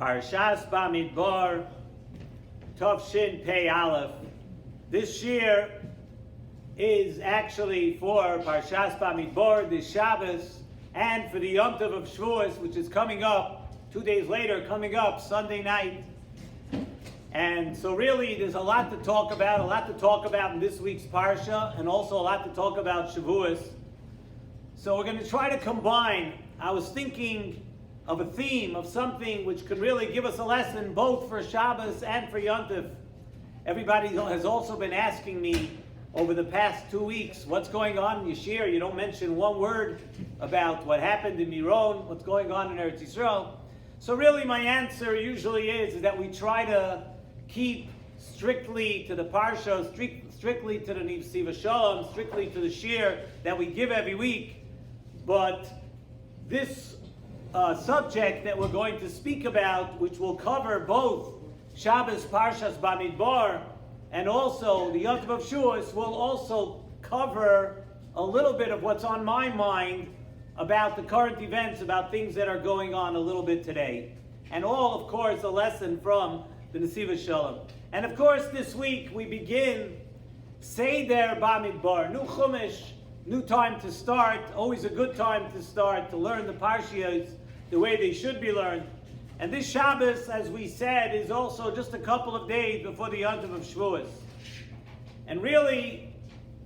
Parshas Bamidbar, Tov Pei Aleph. This year is actually for Parshas Bamidbar, this Shabbos, and for the Yom Tov of Shavuos, which is coming up 2 days later, coming up Sunday night. And so really there's a lot to talk about in this week's Parsha, and also a lot to talk about Shavuos. So we're going to try to combine. I was thinking of a theme, of something which could really give us a lesson both for Shabbos and for Yom Tov. Everybody has also been asking me over the past 2 weeks, what's going on in Yeshir? You don't mention one word about what happened in Miron, what's going on in Eretz Yisrael. So really my answer usually is that we try to keep strictly to the Parsha, strictly to the S.S.S.S.Nesivos Shalom, strictly to the Shir that we give every week. But this subject that we're going to speak about, which will cover both Shabbos Parshas Bamidbar and also the Yom Tov of Shavuos, will also cover a little bit of what's on my mind about the current events, about things that are going on a little bit today. And all, of course, a lesson from the S.S.S.S.Nesivos Shalom. And of course, this week we begin Seder Bamidbar, new Chumash, new time to start, always a good time to start, to learn the Parshiyos the way they should be learned. And this Shabbos, as we said, is also just a couple of days before the Yom Tov of Shavuos. And really,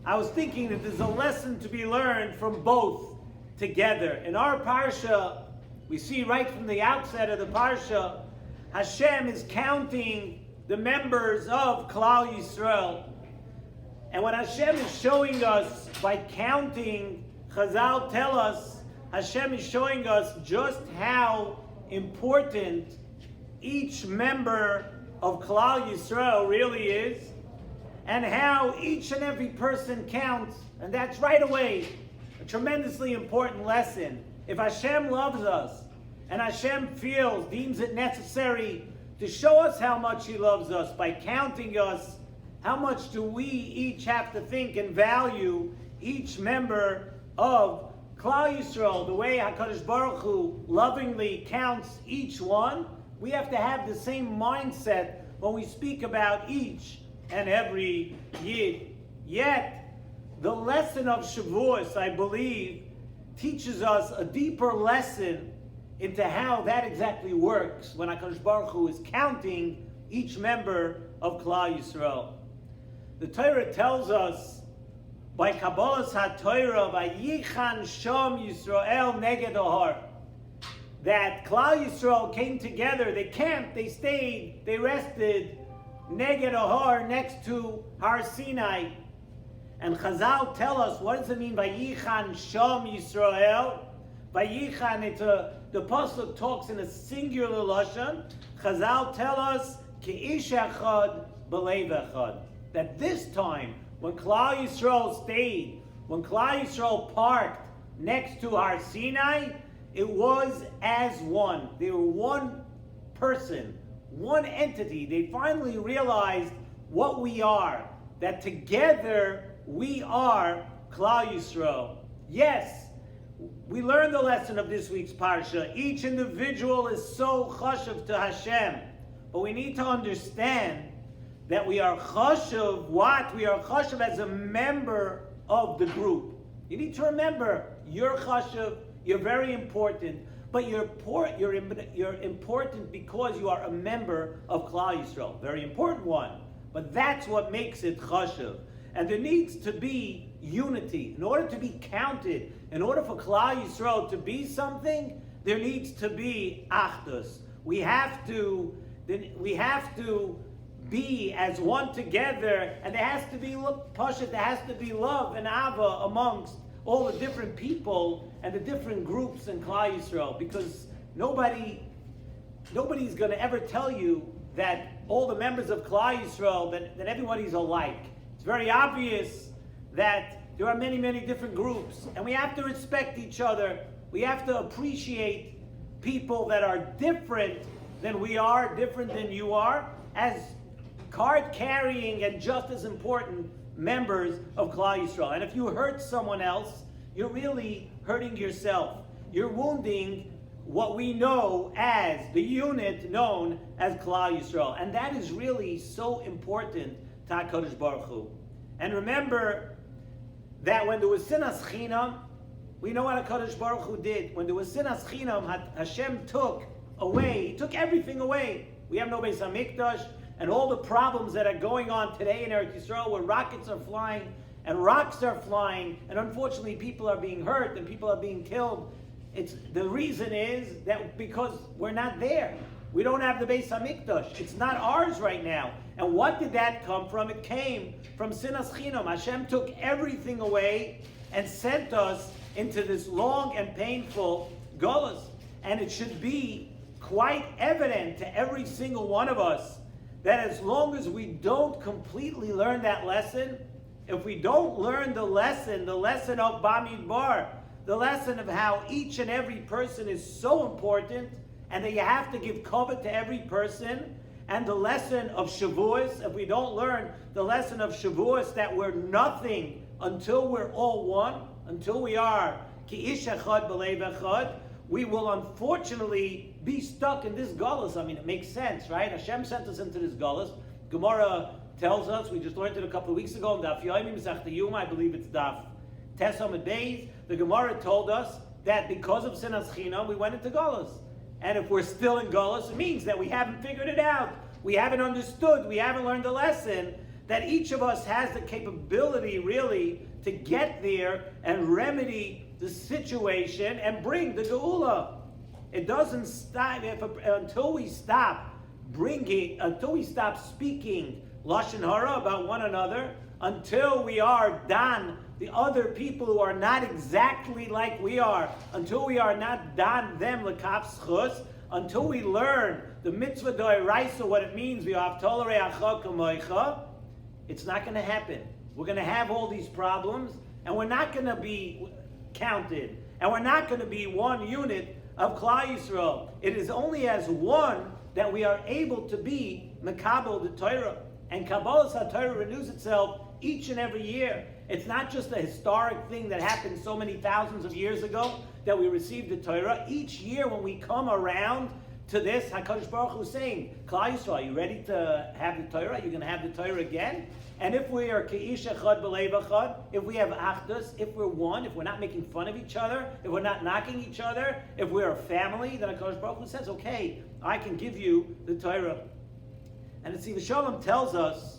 I was thinking that there's a lesson to be learned from both together. In our Parsha, we see right from the outset of the Parsha, Hashem is counting the members of Klal Yisrael. And what Hashem is showing us by counting, Chazal tell us, Hashem is showing us just how important each member of Klal Yisrael really is, and how each and every person counts. And that's right away a tremendously important lesson. If Hashem loves us, and Hashem deems it necessary to show us how much He loves us by counting us, how much do we each have to think and value each member of Klal Yisrael, the way HaKadosh Baruch Hu lovingly counts each one? We have to have the same mindset when we speak about each and every Yid. Yet, the lesson of Shavuos, I believe, teaches us a deeper lesson into how that exactly works when HaKadosh Baruch Hu is counting each member of Klal Yisrael. The Torah tells us by Kabbalas HaTorah, by Yichan Shom Yisrael Neged Ohar, that Klal Yisrael came together, they camped, they stayed, they rested Neged Ohar, next to Har Sinai. And Chazal tell us, what does it mean by Yichan Shom Yisrael? By Yichan, the pasuk talks in a singular lashon. Chazal tell us K'ish echad b'leiv echad, that this time when Klal Yisrael stayed, when Klal Yisrael parked next to Har Sinai, it was as one. They were one person, one entity. They finally realized what we are, that together we are Klal Yisrael. Yes, we learned the lesson of this week's Parsha. Each individual is so chashuv to Hashem. But we need to understand that we are chashuv, what? We are chashuv as a member of the group. You need to remember, you're chashuv, you're very important, but you're important because you are a member of Klal Yisrael. Very important one. But that's what makes it chashuv. And there needs to be unity. In order to be counted, in order for Klal Yisrael to be something, there needs to be achdus. We have to be as one together, and there has to be pashat, there has to be love and ava amongst all the different people and the different groups in Klal Yisrael, because nobody's going to ever tell you that all the members of Klal Yisrael, that everybody's alike. It's very obvious that there are many, many different groups, and we have to respect each other. We have to appreciate people that are different than we are, different than you are, as card-carrying and just as important members of Klal Yisrael. And if you hurt someone else, you're really hurting yourself. You're wounding what we know as the unit known as Klal Yisrael. And that is really so important to HaKadosh Baruch Hu. And remember that when there was Sinas Chinam, we know what HaKadosh Baruch Hu did. When there was Sinas Chinam, Hashem took everything away. We have no Beis HaMikdash, and all the problems that are going on today in Eretz Yisrael, where rockets are flying and rocks are flying, and unfortunately people are being hurt and people are being killed. The reason is that because we're not there. We don't have the Beis HaMikdash. It's not ours right now. And what did that come from? It came from Sinas Chinam. Hashem took everything away and sent us into this long and painful Golus. And it should be quite evident to every single one of us that as long as we don't completely learn that lesson, if we don't learn the lesson of Bamidbar, the lesson of how each and every person is so important, and that you have to give kavod to every person, and the lesson of Shavuos, if we don't learn the lesson of Shavuos, that we're nothing until we're all one, until we are ki ish echad b'leiv echad, we will unfortunately be stuck in this galus. I mean, it makes sense, right? Hashem sent us into this galus. Gemara tells us, we just learned it a couple of weeks ago, in Daf Yomi Masechta Yuma, I believe it's Daf Tes Amud Beis, the Gemara told us that because of Sinas Chinam, we went into galus. And if we're still in galus, it means that we haven't figured it out. We haven't understood, we haven't learned the lesson, that each of us has the capability, really, to get there and remedy the situation and bring the Geula. It doesn't stop until we stop speaking Lashon Hara about one another, until we are dan the other people who are not exactly like we are, until we are not dan them lekaf schus, until we learn the mitzvah d'oraisa, what it means, it's not going to happen. We're going to have all these problems, and we're not going to be counted, and we're not going to be one unit of Klal Yisrael. It is only as one that we are able to be Mekabel the Torah, and Kabbalas HaTorah renews itself each and every year. It's not just a historic thing that happened so many thousands of years ago that we received the Torah. Each year when we come around to this, HaKadosh Baruch Hu is saying, Klal Yisrael, are you ready to have the Torah? Are you going to have the Torah again? And if we are Keish Echad B'leiv Echad, if we have Achdus, if we're one, if we're not making fun of each other, if we're not knocking each other, if we're a family, then HaKadosh Baruch Hu says, okay, I can give you the Torah. And the S.S.S.S. Shalom tells us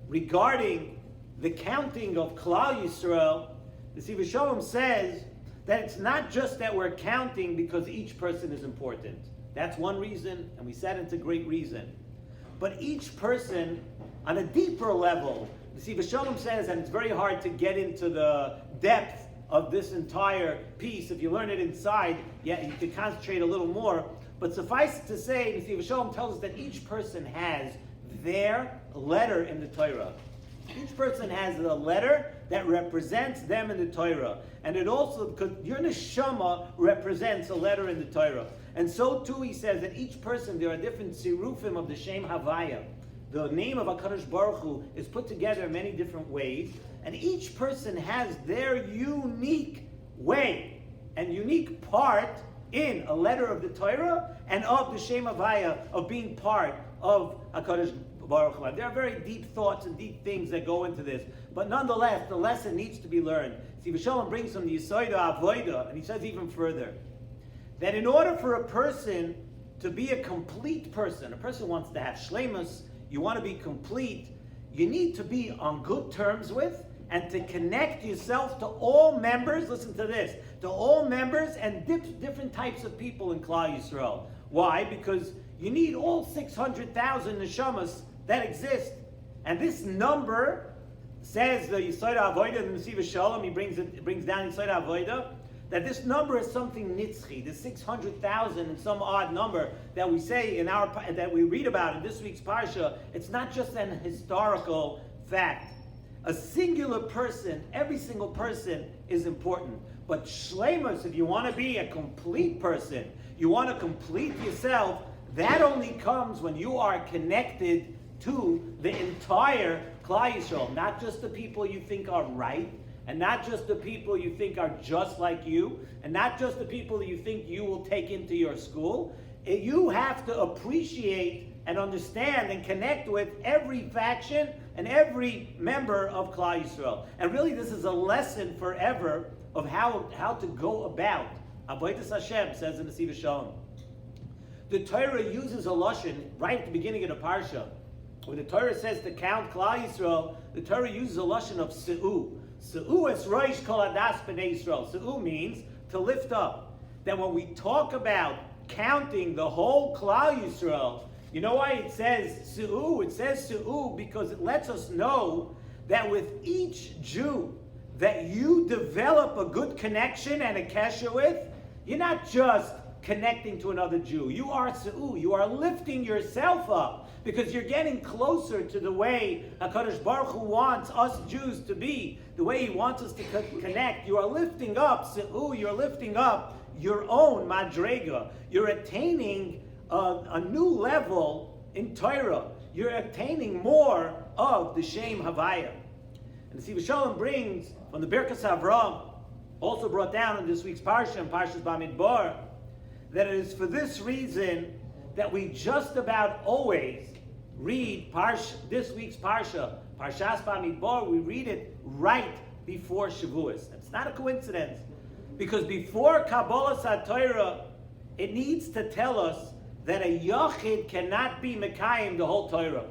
regarding the counting of Klal Yisrael, the S.S.S.S. Shalom says that it's not just that we're counting because each person is important. That's one reason, and we said it's a great reason. But each person, on a deeper level, the S.S.S.S. Shalom says, and it's very hard to get into the depth of this entire piece. If you learn it inside, yeah, you can concentrate a little more. But suffice it to say, the S.S.S.S. Shalom tells us that each person has their letter in the Torah. Each person has a letter that represents them in the Torah. And it also, because your neshama represents a letter in the Torah. And so too, he says that each person, there are different sirufim of the Shem Havaya. The name of HaKadosh Baruch Hu is put together in many different ways. And each person has their unique way and unique part in a letter of the Torah and of the Shem Havaya, of being part of HaKadosh Baruch Hu. There are very deep thoughts and deep things that go into this. But nonetheless, the lesson needs to be learned. S.S.S.S. Shalom brings from the Yisoida Avoida, and he says even further, that in order for a person to be a complete person, a person wants to have shleimus, you want to be complete, you need to be on good terms with and to connect yourself to all members, listen to this, to all members and different types of people in Klal Yisrael. Why? Because you need all 600,000 neshamas that exist. And this number, says the Yisoida Avoida and the S.S.S.S. Shalom, he brings down Yisoida Avoida, that this number is something nitzchi, the 600,000 and some odd number that we say that we read about in this week's parsha. It's not just an historical fact. A singular person, every single person is important. But shleimus, if you want to be a complete person, you want to complete yourself, that only comes when you are connected to the entire Klal Yisrael, not just the people you think are right, and not just the people you think are just like you, and not just the people that you think you will take into your school. You have to appreciate and understand and connect with every faction and every member of Klal Yisrael. And really, this is a lesson forever of how to go about Avodas Hashem, says in the Nesivos Shalom. The Torah uses a lashon right at the beginning of the parsha. When the Torah says to count Klal Yisrael, the Torah uses a lashon of se'u. Se'u es roish kol adas b'nei Yisrael. Se'u means to lift up. Then when we talk about counting the whole Klal Yisrael, you know why it says se'u? It says se'u because it lets us know that with each Jew that you develop a good connection and a kesher with, you're not just connecting to another Jew. You are se'u. You are lifting yourself up because you're getting closer to the way HaKadosh Baruch Hu wants us Jews to be, the way He wants us to connect. You are lifting up se'u. You're lifting up your own madrega. You're attaining a new level in Torah. You're attaining more of the Shem Havaya. And the Nesivos Shalom brings from the Birkas Avraham, also brought down in this week's Parsha, in Parshas Bamidbar, that it is for this reason that we just about always read this week's Parsha, Parshas Bamidbar, we read it right before Shavuos. It's not a coincidence, because before Kabbalas HaTorah, it needs to tell us that a Yachid cannot be Mekayim the whole Torah.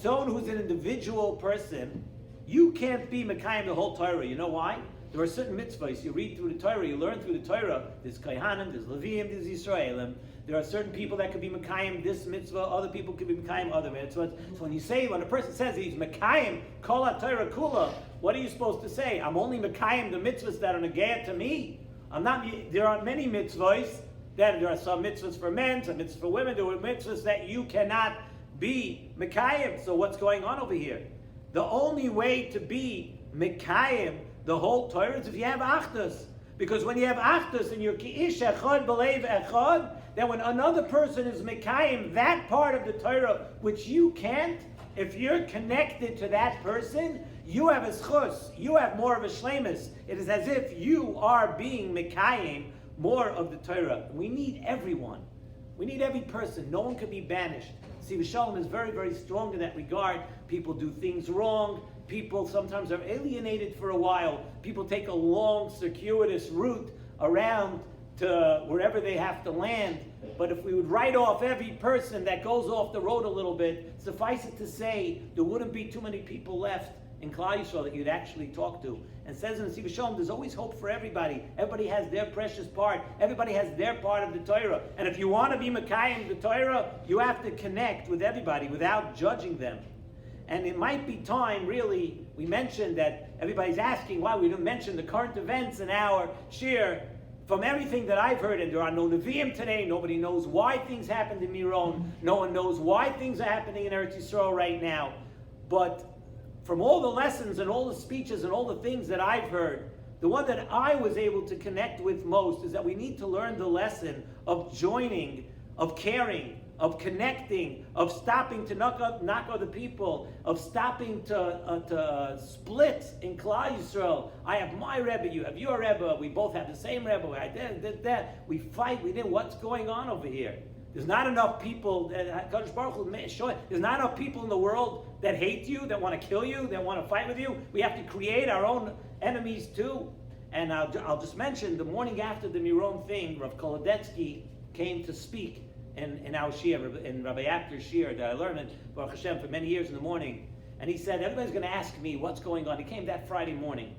Someone who's an individual person, you can't be Mekayim the whole Torah. You know why? There are certain mitzvahs. You read through the Torah, you learn through the Torah. There's Kaihanim, there's Leviim, there's Yisraelim. There are certain people that could be Mekayim this mitzvah, other people could be Mekayim other mitzvahs. So when a person says he's Mekayim, Kol HaTorah Kula, what are you supposed to say? I'm only Mekayim the mitzvahs that are Negea to me. There are many mitzvahs. There are some mitzvahs for men, some mitzvahs for women. There are mitzvahs that you cannot be Mekayim. So what's going on over here? The only way to be Mekayim the whole Torah is if you have Achdus. Because when you have Achdus and you're Ki'ish Echad B'Leiv Echad, then when another person is Mekayim that part of the Torah which you can't, if you're connected to that person, you have a schus, you have more of a shlemus. It is as if you are being Mekayim more of the Torah. We need everyone. We need every person. No one can be banished. Nesivos Shalom is very, very strong in that regard. People do things wrong. People sometimes are alienated for a while. People take a long, circuitous route around to wherever they have to land. But if we would write off every person that goes off the road a little bit, suffice it to say, there wouldn't be too many people left in Klal Yisrael that you'd actually talk to. And says in Nesivos Shalom, there's always hope for everybody. Everybody has their precious part. Everybody has their part of the Torah. And if you want to be Mekayim the Torah, you have to connect with everybody without judging them. And it might be time, really, we mentioned that everybody's asking why we didn't mention the current events in our shir. From everything that I've heard, and there are no Nevi'im today, nobody knows why things happened in Miron, no one knows why things are happening in Eretz Yisrael right now. But from all the lessons and all the speeches and all the things that I've heard, the one that I was able to connect with most is that we need to learn the lesson of joining, of caring, of connecting, of stopping to knock other people, of stopping to split in Klal Yisrael. I have my Rebbe, you have your Rebbe, we both have the same Rebbe, I did that. We fight, what's going on over here? There's not enough people, there's not enough people in the world that hate you, that want to kill you, that want to fight with you. We have to create our own enemies too. And I'll just mention, the morning after the Miron thing, Rav Kolodetsky came to speak in our shir, in Rabbi Apter's shir that I learned in Baruch Hashem for many years in the morning. And he said, everybody's going to ask me what's going on. He came that Friday morning.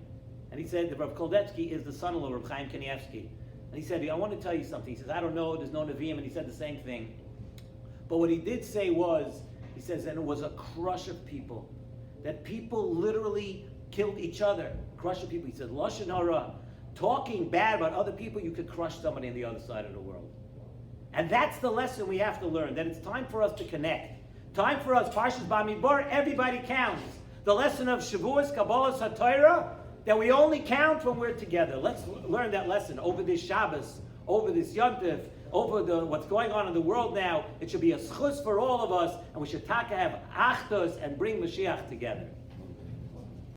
And he said, Rav Kolodetsky is the son-in-law of Rav Chaim Kanievsky. And he said, I want to tell you something. He says, I don't know, there's no Nevi'im. And he said the same thing. But what he did say was, he says, and it was a crush of people. That people literally killed each other. Crush of people. He said, Lashon Hara. Talking bad about other people, you could crush somebody on the other side of the world. And that's the lesson we have to learn, that it's time for us to connect. Time for us, Parshas Bamidbar, everybody counts. The lesson of Shavuos, Kabbalas HaTorah, that we only count when we're together. Let's learn that lesson over this Shabbos, over this Yom Tov, over what's going on in the world now. It should be a schus for all of us, and we should have achdus and bring Mashiach together.